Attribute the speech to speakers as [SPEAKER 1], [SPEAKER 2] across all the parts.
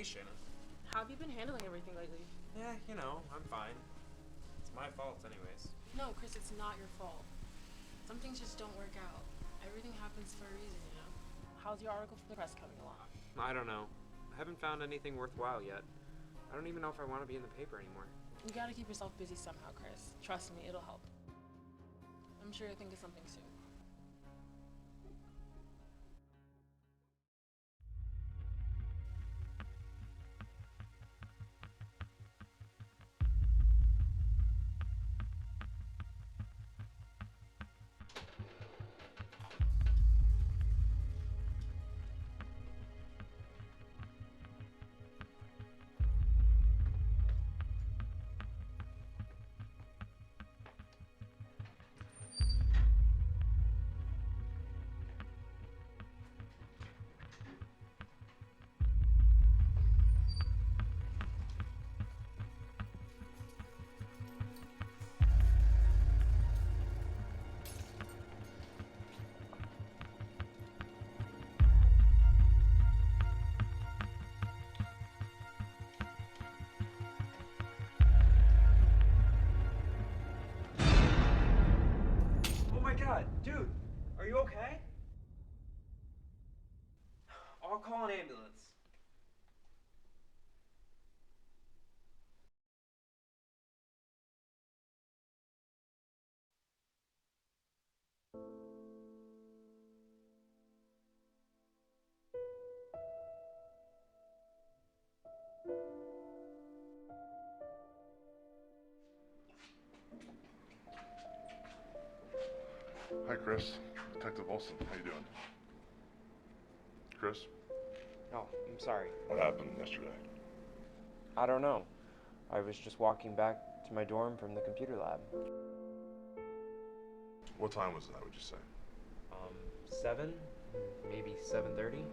[SPEAKER 1] explanation.
[SPEAKER 2] How have you been handling everything lately?
[SPEAKER 1] Yeah, you know, I'm fine. It's my fault anyways.
[SPEAKER 2] No, Chris, it's not your fault. Some things just don't work out. Everything happens for a reason, you know? How's your article for the press coming along?
[SPEAKER 1] I don't know. I haven't found anything worthwhile yet. I don't even know if I want to be in the paper anymore.
[SPEAKER 2] You gotta keep yourself busy somehow, Chris. Trust me, it'll help. I'm sure you'll think of something soon.
[SPEAKER 1] Oh my god, dude! Are you okay? I'll call an ambulance.
[SPEAKER 3] Hi, Chris. Detective Olson. How you doing? Chris,
[SPEAKER 1] Oh, I'm sorry.
[SPEAKER 3] what happened yesterday?
[SPEAKER 1] I don't know. I was just walking back to my dorm from the computer lab.
[SPEAKER 3] What time was that, would you say?
[SPEAKER 1] 7? Maybe 7:30?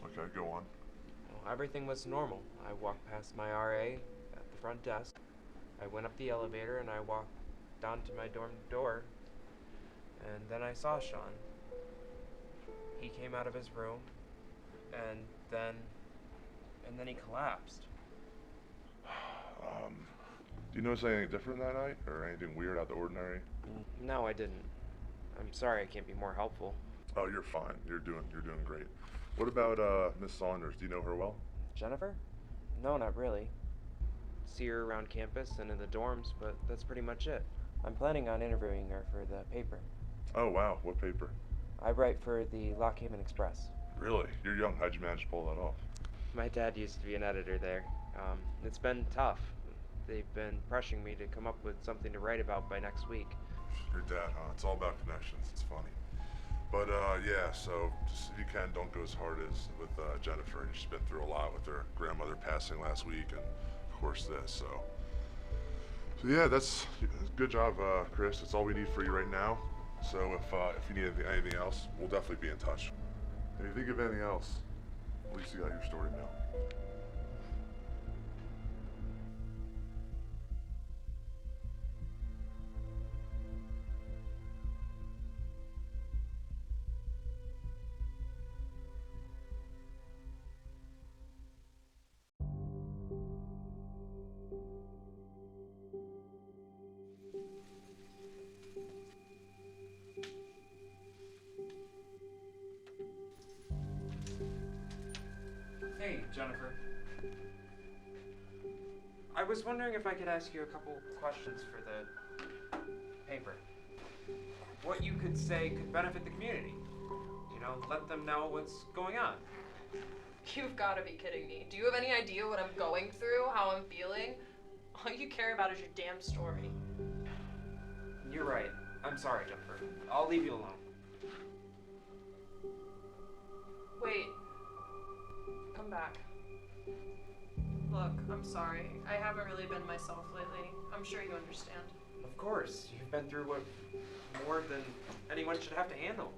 [SPEAKER 3] Okay, go on.
[SPEAKER 1] Well, everything was normal. I walked past my RA at the front desk. I went up the elevator and I walked down to my dorm door. And then I saw Sean. He came out of his room and then he collapsed.
[SPEAKER 3] Do you notice anything different that night, or anything weird out of the ordinary?
[SPEAKER 1] No, I didn't. I'm sorry I can't be more helpful.
[SPEAKER 3] Oh, you're fine. You're doing great. What about Miss Saunders? Do you know her well?
[SPEAKER 1] Jennifer? No, not really. See her around campus and in the dorms, but that's pretty much it. I'm planning on interviewing her for the paper.
[SPEAKER 3] Oh wow, what paper?
[SPEAKER 1] I write for the Lock Haven Express.
[SPEAKER 3] Really? You're young. How'd you manage to pull that off?
[SPEAKER 1] My dad used to be an editor there. It's been tough. They've been pressuring me to come up with something to write about by next week.
[SPEAKER 3] Your dad, huh? It's all about connections. It's funny. But yeah, so just if you can, don't go as hard as with Jennifer. She's been through a lot with her grandmother passing last week, and of course this. So yeah, that's good job, Chris. That's all we need for you right now. So if you need anything else, we'll definitely be in touch. If you think of anything else, at least you got your story now.
[SPEAKER 1] Hey, Jennifer. I was wondering if I could ask you a couple questions for the paper. What you could say could benefit the community. You know, let them know what's going on.
[SPEAKER 2] You've gotta be kidding me. Do you have any idea what I'm going through, how I'm feeling? All you care about is your damn story.
[SPEAKER 1] You're right. I'm sorry, Jennifer. I'll leave you alone.
[SPEAKER 2] Wait. Come back. Look, I'm sorry. I haven't really been myself lately. I'm sure you understand.
[SPEAKER 1] Of course. You've been through what more than anyone should have to handle.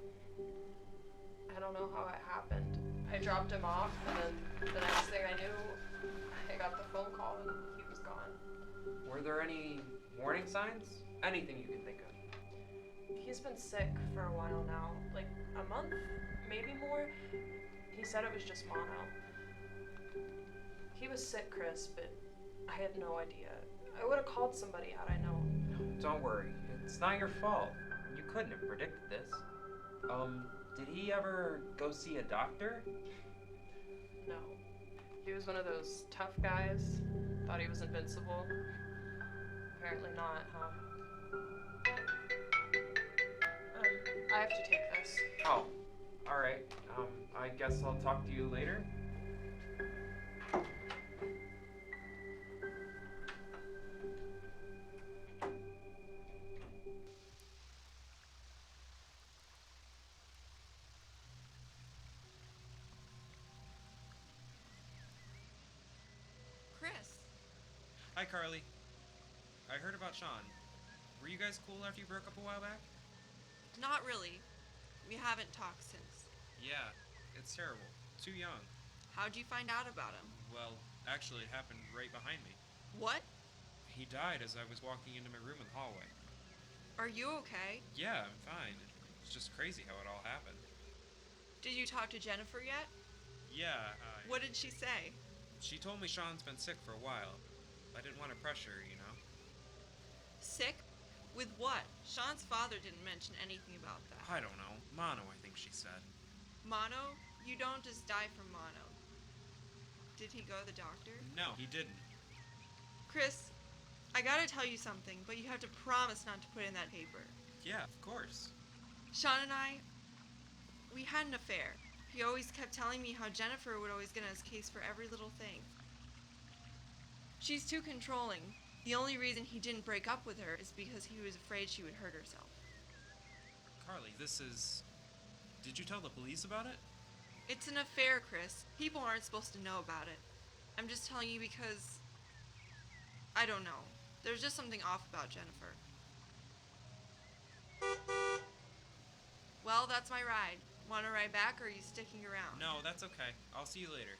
[SPEAKER 2] I don't know how it happened. I dropped him off, and then the next thing I knew, I got the phone call and he was gone.
[SPEAKER 1] Were there any warning signs? Anything you can think of?
[SPEAKER 2] He's been sick for a while now, like a month, maybe more. He said it was just mono. He was sick, Chris, but I had no idea. I would have called somebody had I known.
[SPEAKER 1] Don't worry, it's not your fault. You couldn't have predicted this. Did he ever go see a doctor?
[SPEAKER 2] No. He was one of those tough guys. Thought he was invincible. Apparently not, huh? I have to take this.
[SPEAKER 1] Oh, alright. I guess I'll talk to you later.
[SPEAKER 4] Chris,
[SPEAKER 5] Hi, Carly. I heard about Sean. Were you guys cool after you broke up a while back?
[SPEAKER 4] not really. We haven't talked since.
[SPEAKER 5] Yeah, it's terrible. Too young.
[SPEAKER 4] How'd you find out about him?
[SPEAKER 5] Well, actually, it happened right behind me.
[SPEAKER 4] What?
[SPEAKER 5] He died as I was walking into my room in the hallway.
[SPEAKER 4] Are you okay?
[SPEAKER 5] Yeah, I'm fine. It's just crazy how it all happened.
[SPEAKER 4] Did you talk to Jennifer yet?
[SPEAKER 5] Yeah,
[SPEAKER 4] What did she say?
[SPEAKER 5] she told me Sean's been sick for a while. I didn't want to pressure her, you know?
[SPEAKER 4] Sick? With what? Sean's father didn't mention anything about that.
[SPEAKER 5] I don't know. Mono, I think she said.
[SPEAKER 4] Mono? You don't just die from mono. Did he go to the doctor?
[SPEAKER 5] No, he didn't.
[SPEAKER 4] Chris, I gotta tell you something, but you have to promise not to put it in that paper.
[SPEAKER 5] Yeah, of course.
[SPEAKER 4] Sean and I, we had an affair. He always kept telling me how Jennifer would always get on his case for every little thing. She's too controlling. The only reason he didn't break up with her is because he was afraid she would hurt herself.
[SPEAKER 5] Carly, this is... Did you tell the police about it?
[SPEAKER 4] It's an affair, Chris. People aren't supposed to know about it. I'm just telling you because... I don't know. There's just something off about Jennifer. Well, that's my ride. Want to ride back, or are you sticking around?
[SPEAKER 5] No, that's okay. I'll see you later.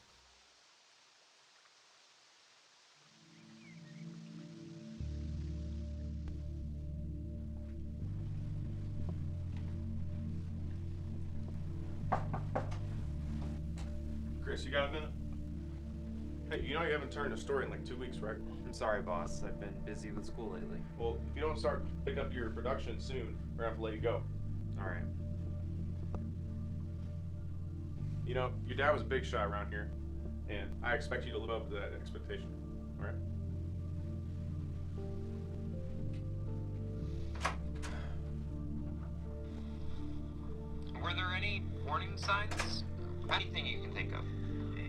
[SPEAKER 6] Chris, you got a minute? Hey, you know you haven't turned a story in like 2 weeks, right?
[SPEAKER 1] I'm sorry, boss. I've been busy with school lately.
[SPEAKER 6] Well, if you don't start pick up your production soon, we're gonna have to let you go.
[SPEAKER 1] Alright.
[SPEAKER 6] You know, your dad was a big shot around here, and I expect you to live up to that expectation. All right?
[SPEAKER 1] Were there any warning signs? Anything you can think of?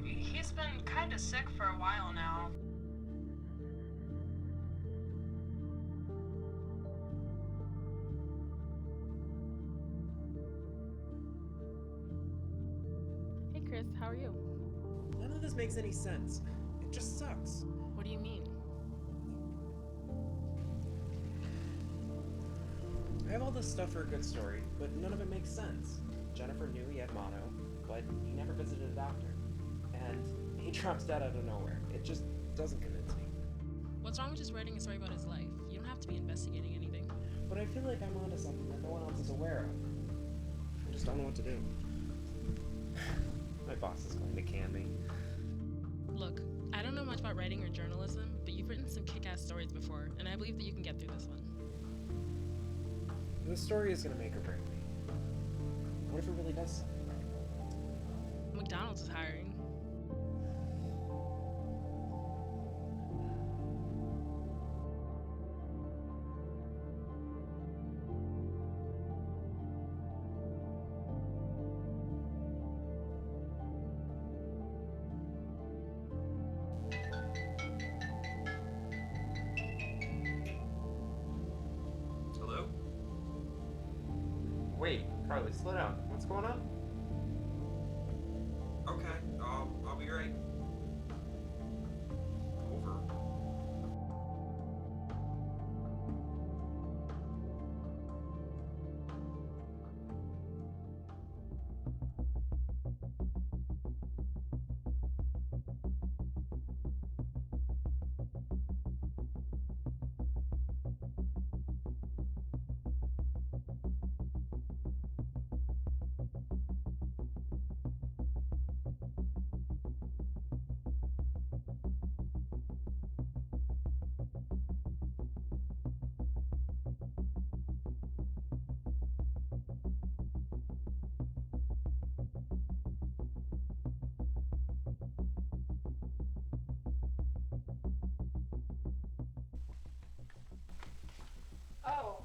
[SPEAKER 2] He's been kind of sick for a while now.
[SPEAKER 7] Hey Chris, how are you?
[SPEAKER 8] None of this makes any sense. It just sucks.
[SPEAKER 7] What do you mean?
[SPEAKER 8] I have all this stuff for a good story, but none of it makes sense. Jennifer knew he had mono, but he never visited a doctor. And he drops dead out of nowhere. It just doesn't convince me.
[SPEAKER 7] What's wrong with just writing a story about his life? You don't have to be investigating anything.
[SPEAKER 8] But I feel like I'm onto something that no one else is aware of. I just don't know what to do. My boss is going to can me.
[SPEAKER 7] Look, I don't know much about writing or journalism, but you've written some kick-ass stories before, and I believe that you can get through this one.
[SPEAKER 8] This story is going to make or break me. What if it really does something?
[SPEAKER 7] McDonald's is hiring.
[SPEAKER 5] Hello?
[SPEAKER 1] Wait, Carly, slow down. What's going on?
[SPEAKER 5] Okay, I'll be right. Over.
[SPEAKER 2] Oh,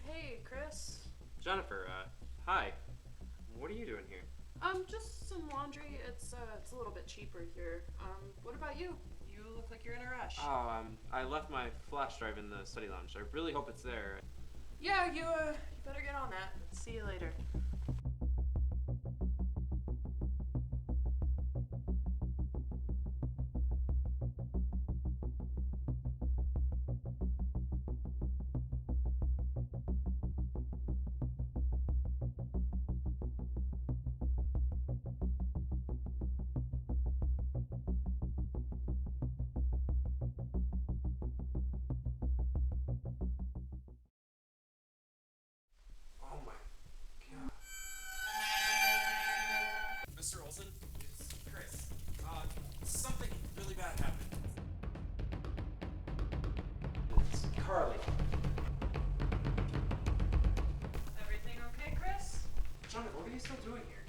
[SPEAKER 2] hey, Chris.
[SPEAKER 1] Jennifer, hi. What are you doing here?
[SPEAKER 2] Just some laundry. It's a little bit cheaper here. What about you? You look like you're in a rush.
[SPEAKER 1] Oh, I left my flash drive in the study lounge. I really hope it's there.
[SPEAKER 2] Yeah, you better get on that. See you later.
[SPEAKER 1] Oh my god.
[SPEAKER 8] Mr. Olson, it's Chris. Something really bad happened. It's Carly.
[SPEAKER 2] Everything okay, Chris?
[SPEAKER 8] Jonathan, what are you still doing here?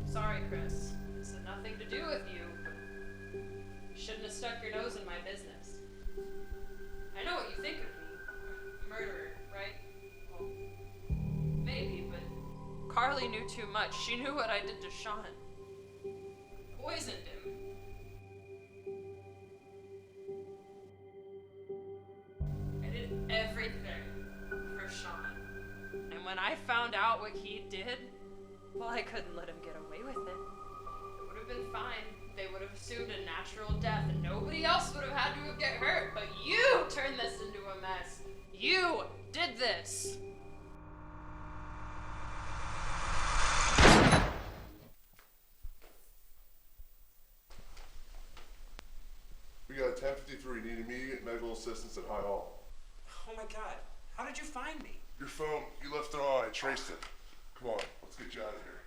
[SPEAKER 2] Sorry, Chris. This had nothing to do with you. You shouldn't have stuck your nose in my business. I know what you think of me. Murderer, right? Well, maybe, but Carly knew too much. She knew what I did to Sean. Poisoned him. I did everything for Sean. And when I found out what he did, well, I couldn't let him get away with it. It would have been fine. They would have assumed a natural death, and nobody else would have had to get hurt. But you turned this into a mess. You did this.
[SPEAKER 3] We got a 1053. Need immediate medical assistance at High Hall.
[SPEAKER 8] Oh my god, how did you find me?
[SPEAKER 3] Your phone. You left it on. I traced it. Come on. Let's get you out of here.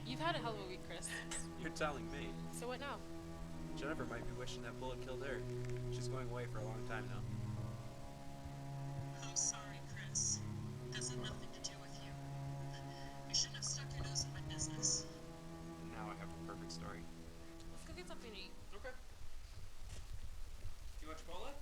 [SPEAKER 7] You've had a hell of a week, Chris.
[SPEAKER 1] You're telling me.
[SPEAKER 7] So what now?
[SPEAKER 1] Jennifer might be wishing that bullet killed her. She's going away for a long time now.
[SPEAKER 7] I'm sorry, Chris. Has had nothing to do with you. You shouldn't have stuck your nose in my business.
[SPEAKER 1] Now I have the perfect story.
[SPEAKER 7] Let's go get something to eat.
[SPEAKER 8] Okay. You want Chipotle?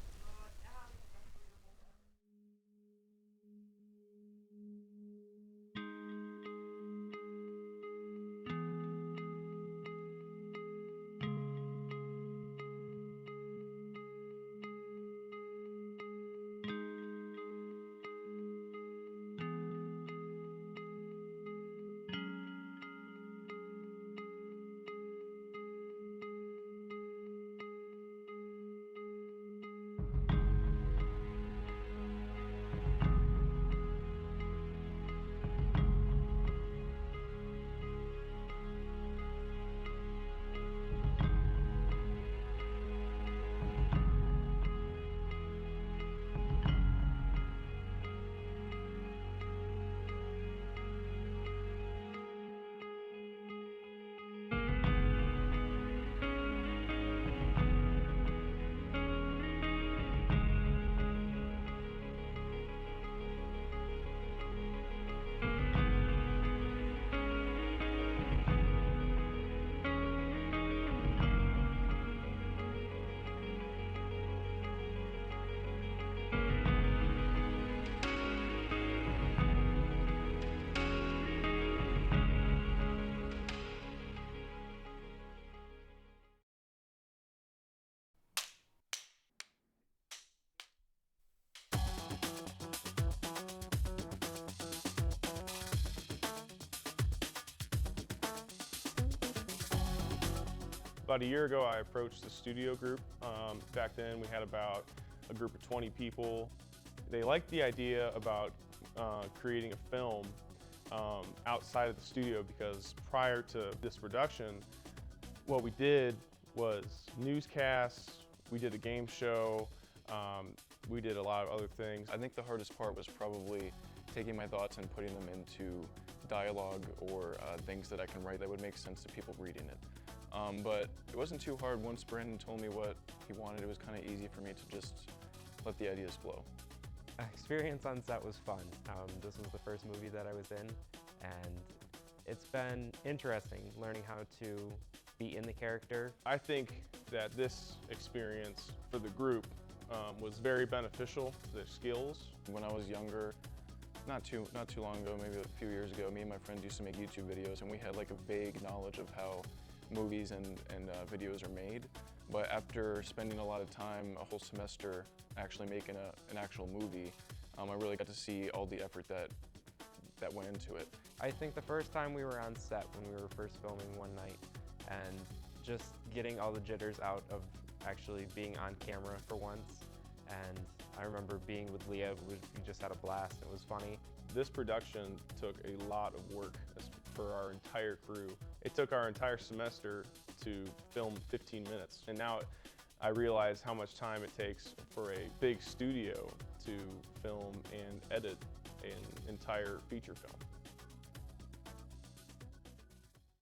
[SPEAKER 6] About a year ago, I approached the studio group. Back then, we had about a group of 20 people. They liked the idea about creating a film outside of the studio, because prior to this production, what we did was newscasts, we did a game show, we did a lot of other things.
[SPEAKER 9] I think the hardest part was probably taking my thoughts and putting them into dialogue or things that I can write that would make sense to people reading it. But it wasn't too hard. Once Brandon told me what he wanted, it was kind of easy for me to just let the ideas flow.
[SPEAKER 1] Experience on set was fun. This was the first movie that I was in, and it's been interesting learning how to be in the character.
[SPEAKER 6] I think that this experience for the group was very beneficial to their skills.
[SPEAKER 9] When I was younger, not too long ago, maybe a few years ago, me and my friend used to make YouTube videos, and we had like a vague knowledge of how movies and videos are made. But after spending a lot of time, a whole semester, actually making an actual movie, I really got to see all the effort that went into it.
[SPEAKER 1] I think the first time we were on set, when we were first filming one night, and just getting all the jitters out of actually being on camera for once. And I remember being with Leah, we just had a blast, it was funny.
[SPEAKER 6] This production took a lot of work for our entire crew. It took our entire semester to film 15 minutes. And now I realize how much time it takes for a big studio to film and edit an entire feature film.